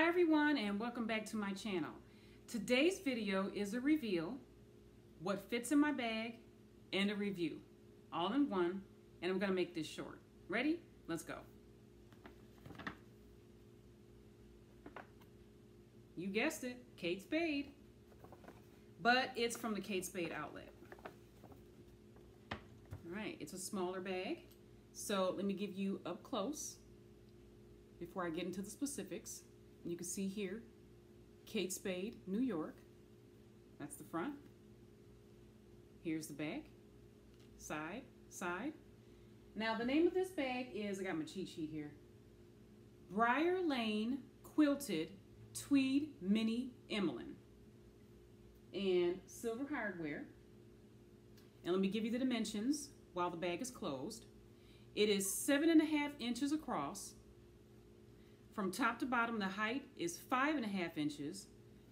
everyone, and welcome back to my channel. Today's video is a reveal, what fits in my bag, and a review, all in one, and I'm gonna make this short. Ready? Let's go. You guessed it, Kate Spade, but it's from the Kate Spade outlet. All right, it's a smaller bag, so let me give you up close before I get into the specifics. You can see here, Kate Spade, New York. That's the front. Here's the back, side, side. Now the name of this bag is, I got my cheat sheet here, Briar Lane Quilted Tweed Mini Emelyn, and silver hardware. And let me give you the dimensions while the bag is closed. It is 7.5 inches across. From top to bottom, the height is 5.5 inches,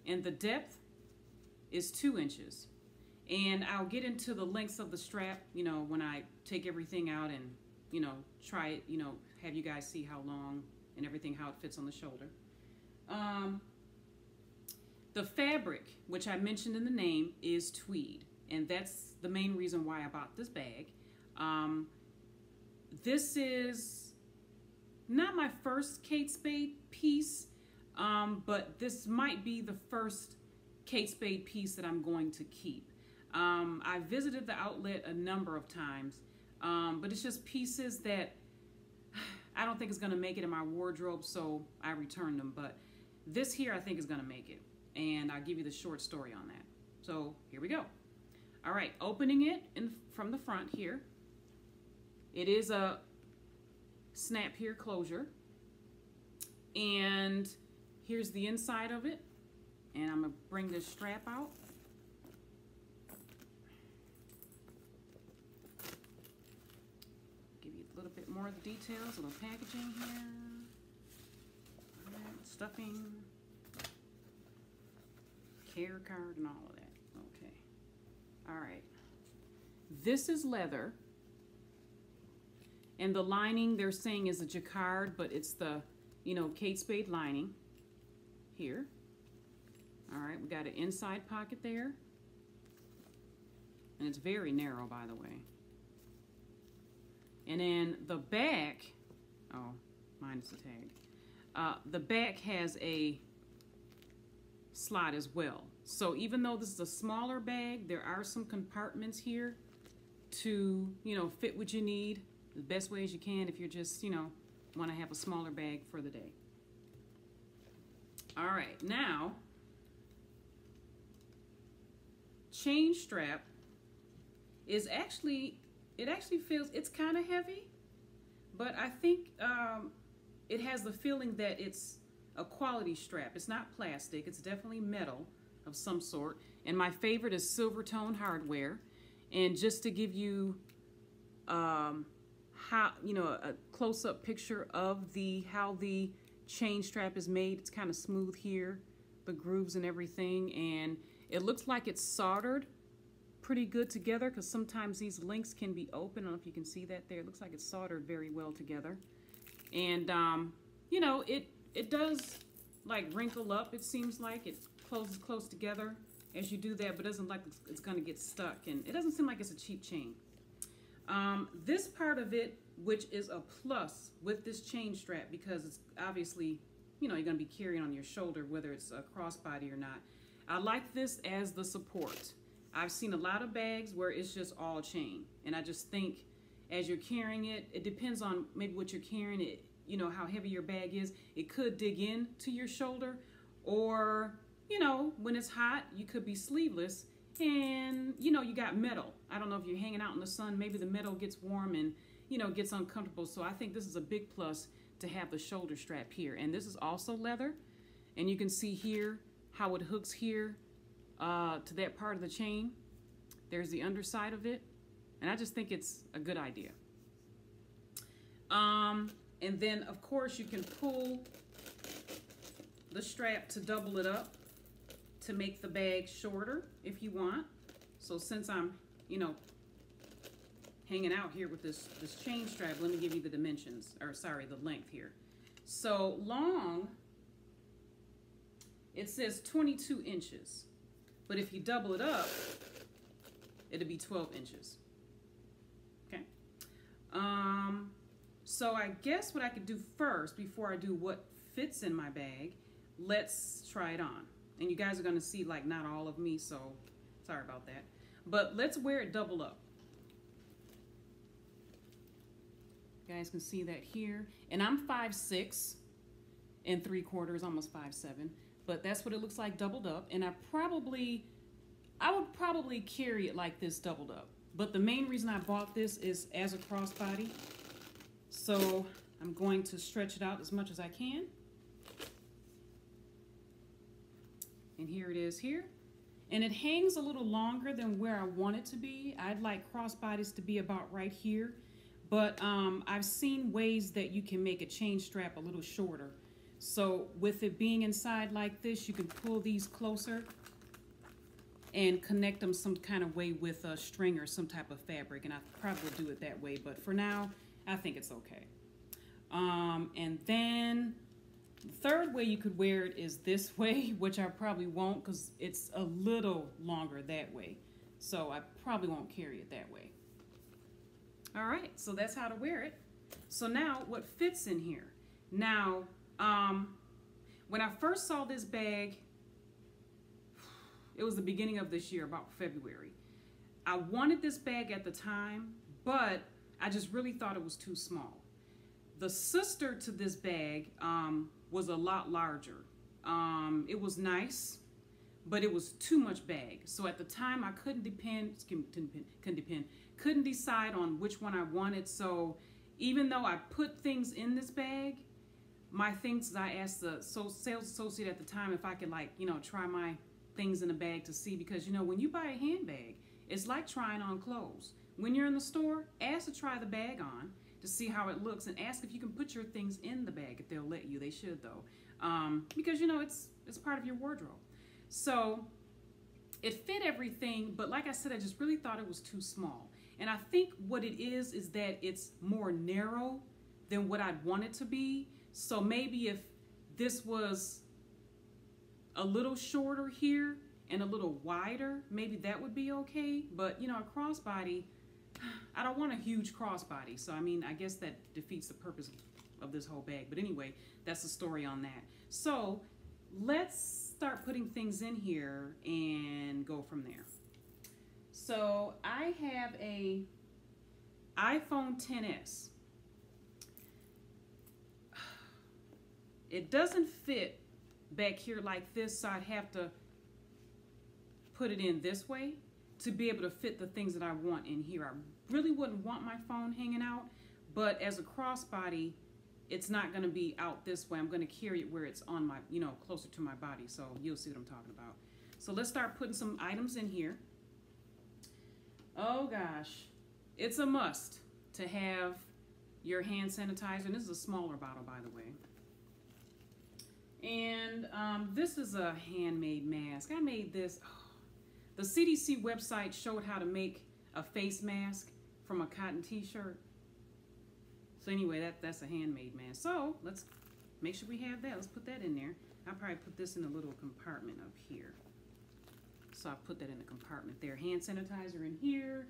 and the depth is 2 inches. And I'll get into the lengths of the strap, when I take everything out and, try it, have you guys see how long and everything, how it fits on the shoulder. The fabric, which I mentioned in the name, is tweed, and that's the main reason why I bought this bag. This is not my first Kate Spade piece, but this might be the first Kate Spade piece that I'm going to keep. I visited the outlet a number of times, but it's just pieces that I don't think is going to make it in my wardrobe, so I returned them. But this here I think is going to make it, and I'll give you the short story on that. So here we go. All right, opening it from the front here. It is a snap here closure, and here's the inside of it, and I'm gonna bring this strap out. Give you a little bit more of the details, a little packaging here. All right, stuffing, care card, and all of that. Okay, all right, this is leather. And the lining they're saying is a jacquard, but it's the, Kate Spade lining here. All right, we got an inside pocket there. And it's very narrow, by the way. And then the back, oh, minus the tag. The back has a slot as well. So even though this is a smaller bag, there are some compartments here to, fit what you need the best way as you can if you're just, want to have a smaller bag for the day. All right, now, chain strap is actually, it actually feels, it's kind of heavy, but I think it has the feeling that it's a quality strap. It's not plastic, it's definitely metal of some sort. And my favorite is silver tone hardware. And just to give you how, a close-up picture of how the chain strap is made. It's kind of smooth here, the grooves and everything, and it looks like it's soldered pretty good together, because sometimes these links can be open. I don't know if you can see that there. It looks like it's soldered very well together, and it does like wrinkle up. It seems like it closes close together as you do that, but it doesn't like it's going to get stuck, and it doesn't seem like it's a cheap chain. This part of it, which is a plus with this chain strap, because it's obviously, you're going to be carrying on your shoulder, whether it's a crossbody or not. I like this as the support. I've seen a lot of bags where it's just all chain, and I just think as you're carrying it, it depends on maybe what you're carrying, it, how heavy your bag is. It could dig in to your shoulder, or, when it's hot, you could be sleeveless, and you got metal. I don't know if you're hanging out in the sun, maybe the metal gets warm and gets uncomfortable. So I think this is a big plus to have the shoulder strap here. And this is also leather, and you can see here how it hooks here to that part of the chain. There's the underside of it, and I just think it's a good idea. And then of course you can pull the strap to double it up to make the bag shorter if you want. So since I'm, hanging out here with this chain strap, let me give you the dimensions, or sorry, the length here. So long it says 22 inches. But if you double it up, it'll be 12 inches. Okay. So I guess what I could do first, before I do what fits in my bag, let's try it on. And you guys are going to see, like, not all of me, so sorry about that. But let's wear it double up. You guys can see that here. And I'm 5'6" and 3/4, almost 5'7". But that's what it looks like doubled up. And I would probably carry it like this doubled up. But the main reason I bought this is as a crossbody. So I'm going to stretch it out as much as I can. And here it is here. And it hangs a little longer than where I want it to be. I'd like crossbodies to be about right here. But I've seen ways that you can make a chain strap a little shorter. So with it being inside like this, you can pull these closer and connect them some kind of way with a string or some type of fabric. And I probably will do it that way. But for now, I think it's okay. And then the third way you could wear it is this way, which I probably won't because it's a little longer that way. So I probably won't carry it that way. All right, so that's how to wear it. So now what fits in here? Now, when I first saw this bag, it was the beginning of this year, about February. I wanted this bag at the time, but I just really thought it was too small. The sister to this bag was a lot larger. It was nice, but it was too much bag. So at the time I couldn't decide on which one I wanted. So even though I put things in this bag, my things, I asked the sales associate at the time if I could, like, you know, try my things in the bag to see, because, you know, when you buy a handbag, it's like trying on clothes. When you're in the store, ask to try the bag on to see how it looks, and ask if you can put your things in the bag if they'll let you. They should, though, because, you know, it's part of your wardrobe. So it fit everything, but like I said, I just really thought it was too small. And I think what it is that it's more narrow than what I'd want it to be. So maybe if this was a little shorter here and a little wider, maybe that would be okay. But, you know, a crossbody, I don't want a huge crossbody. So, I mean, I guess that defeats the purpose of this whole bag. But anyway, that's the story on that. So let's start putting things in here and go from there. So I have a iPhone XS. It doesn't fit back here like this, so I'd have to put it in this way to be able to fit the things that I want in here. I really wouldn't want my phone hanging out, but as a crossbody, it's not going to be out this way. I'm going to carry it where it's on my, you know, closer to my body, so you'll see what I'm talking about. So let's start putting some items in here. Oh gosh, it's a must to have your hand sanitizer, and this is a smaller bottle, by the way. And this is a handmade mask. I made this. Oh, the CDC website showed how to make a face mask from a cotton t-shirt. So anyway, that's a handmade mask. So let's make sure we have that. Let's put that in there. I'll probably put this in a little compartment up here. So I'll put that in the compartment there. Hand sanitizer in here.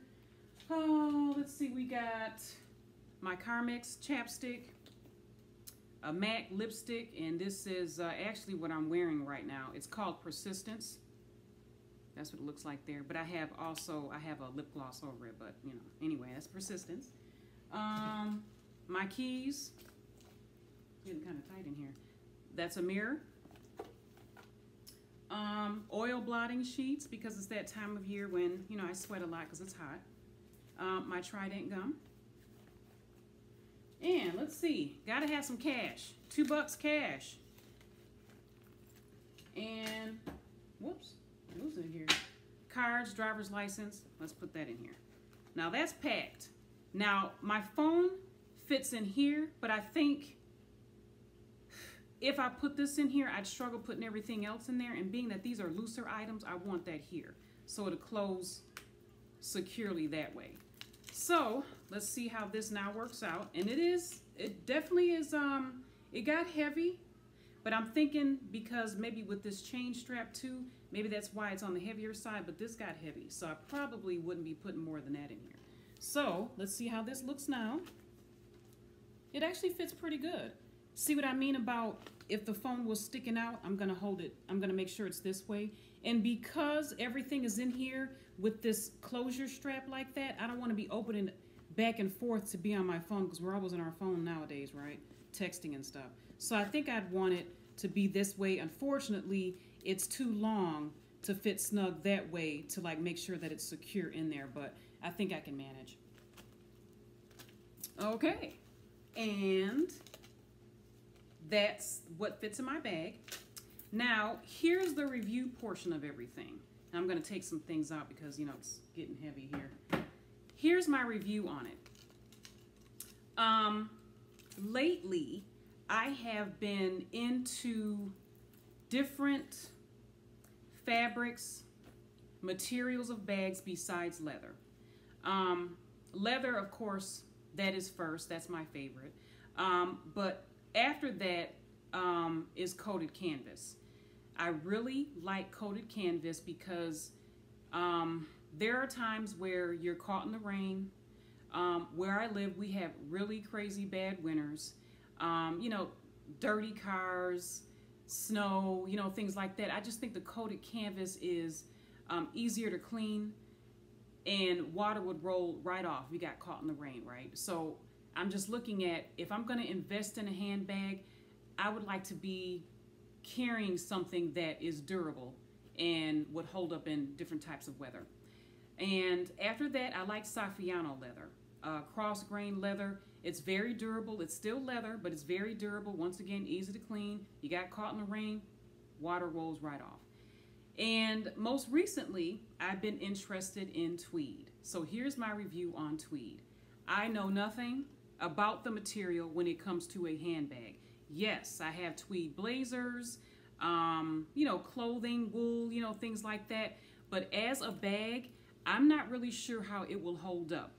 Oh, let's see. We got my Carmex chapstick, a MAC lipstick, and this is actually what I'm wearing right now. It's called Persistence. That's what it looks like there. But I have a lip gloss over it. But, you know, anyway, that's Persistence. My keys. It's getting kind of tight in here. That's a mirror. Oil blotting sheets, because it's that time of year when, you know, I sweat a lot because it's hot. My Trident gum. And let's see, gotta have some cash. $2 cash. And whoops, what was in here? Cards, driver's license. Let's put that in here. Now that's packed. Now my phone fits in here, but I think if I put this in here, I'd struggle putting everything else in there. And being that these are looser items, I want that here, so it'll close securely that way. So let's see how this now works out. And it definitely is, it got heavy, But I'm thinking because maybe with this chain strap too, maybe that's why it's on the heavier side, but this got heavy. So I probably wouldn't be putting more than that in here. So let's see how this looks now. It actually fits pretty good. See what I mean about if the phone was sticking out, I'm gonna hold it. I'm gonna make sure it's this way. And because everything is in here with this closure strap like that, I don't wanna be opening back and forth to be on my phone because we're always on our phone nowadays, right? Texting and stuff. So I think I'd want it to be this way. Unfortunately, it's too long to fit snug that way to like make sure that it's secure in there, but I think I can manage. Okay, and that's what fits in my bag. Now, here's the review portion of everything. I'm gonna take some things out because, you know, it's getting heavy here. Here's my review on it. Lately, I have been into different fabrics, materials of bags besides leather. Leather, of course, that is first. That's my favorite. But after that is coated canvas. I really like coated canvas because there are times where you're caught in the rain. Where I live, we have really crazy bad winters. You know, dirty cars, snow, you know, things like that. I just think the coated canvas is easier to clean and water would roll right off if you got caught in the rain, right? So I'm just looking at, if I'm gonna invest in a handbag, I would like to be carrying something that is durable and would hold up in different types of weather. And after that, I like Saffiano leather, cross grain leather. It's very durable. It's still leather, but it's very durable. Once again, easy to clean. You got caught in the rain, water rolls right off. And most recently, I've been interested in tweed. So here's my review on tweed. I know nothing about the material when it comes to a handbag. Yes, I have tweed blazers, you know, clothing, wool, you know, things like that. But as a bag, I'm not really sure how it will hold up.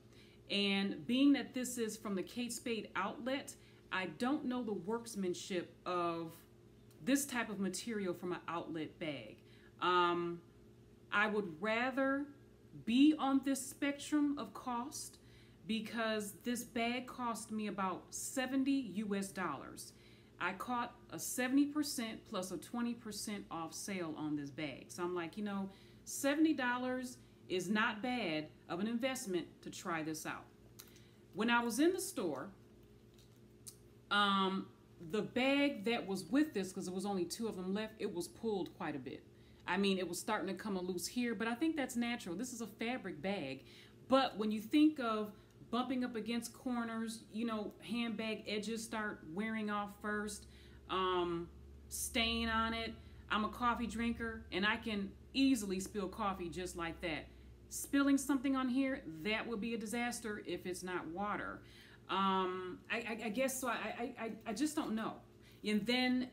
And being that this is from the Kate Spade outlet, I don't know the workmanship of this type of material from an outlet bag. I would rather be on this spectrum of cost because this bag cost me about 70 US. I caught a 70% plus a 20% off sale on this bag. So I'm like, you know, $70 is not bad of an investment to try this out. When I was in the store, the bag that was with this, because there was only 2 of them left, it was pulled quite a bit. I mean, it was starting to come loose here, but I think that's natural. This is a fabric bag. But when you think of bumping up against corners, you know, handbag edges start wearing off first, stain on it. I'm a coffee drinker, and I can easily spill coffee just like that. Spilling something on here, that would be a disaster if it's not water. I guess so. I just don't know. And then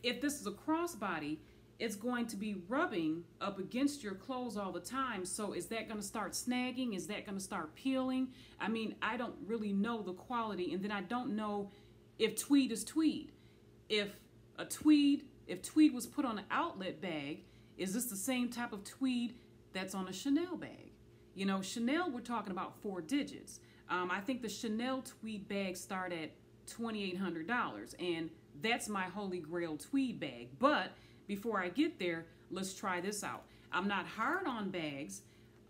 if this is a crossbody, it's going to be rubbing up against your clothes all the time. So is that going to start snagging? Is that going to start peeling? I mean, I don't really know the quality. And then I don't know if tweed is tweed. If tweed was put on an outlet bag, is this the same type of tweed that's on a Chanel bag? You know, Chanel, we're talking about 4 digits. I think the Chanel tweed bags start at $2,800, and that's my holy grail tweed bag. But before I get there, let's try this out. I'm not hard on bags,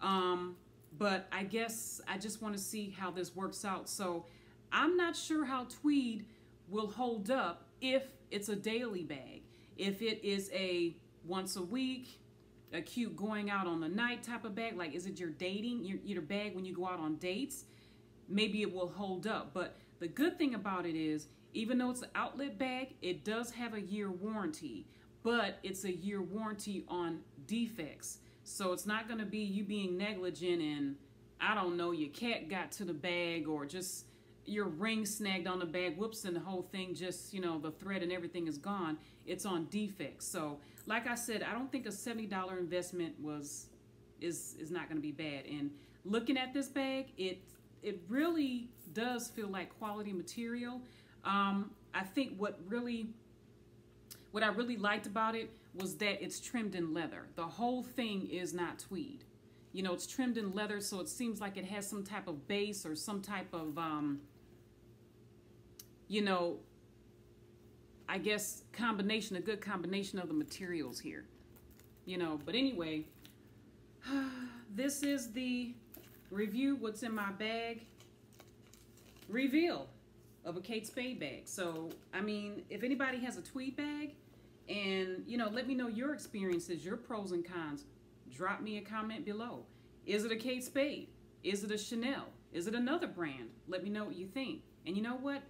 but I guess I just want to see how this works out. So I'm not sure how tweed will hold up if it's a daily bag. If it is a once a week, a cute going out on the night type of bag, like is it your dating, your bag when you go out on dates, maybe it will hold up. But the good thing about it is, even though it's an outlet bag, it does have a year warranty, but it's a year warranty on defects. So it's not going to be you being negligent and, I don't know, your cat got to the bag or just your ring snagged on the bag, whoops, and the whole thing just, you know, the thread and everything is gone. It's on defects. So like I said, I don't think a $70 investment is not going to be bad. And looking at this bag, it really does feel like quality material. I think what what I really liked about it was that it's trimmed in leather. The whole thing is not tweed. You know, it's trimmed in leather, so it seems like it has some type of base or some type of, you know, I guess combination, a good combination of the materials here. You know, but anyway, this is the review, what's in my bag reveal of a Kate Spade bag. So, I mean, if anybody has a tweed bag, and, you know, let me know your experiences, your pros and cons. Drop me a comment below. Is it a Kate Spade? Is it a Chanel? Is it another brand? Let me know what you think. And you know what?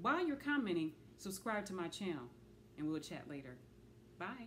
While you're commenting, subscribe to my channel, and we'll chat later. Bye.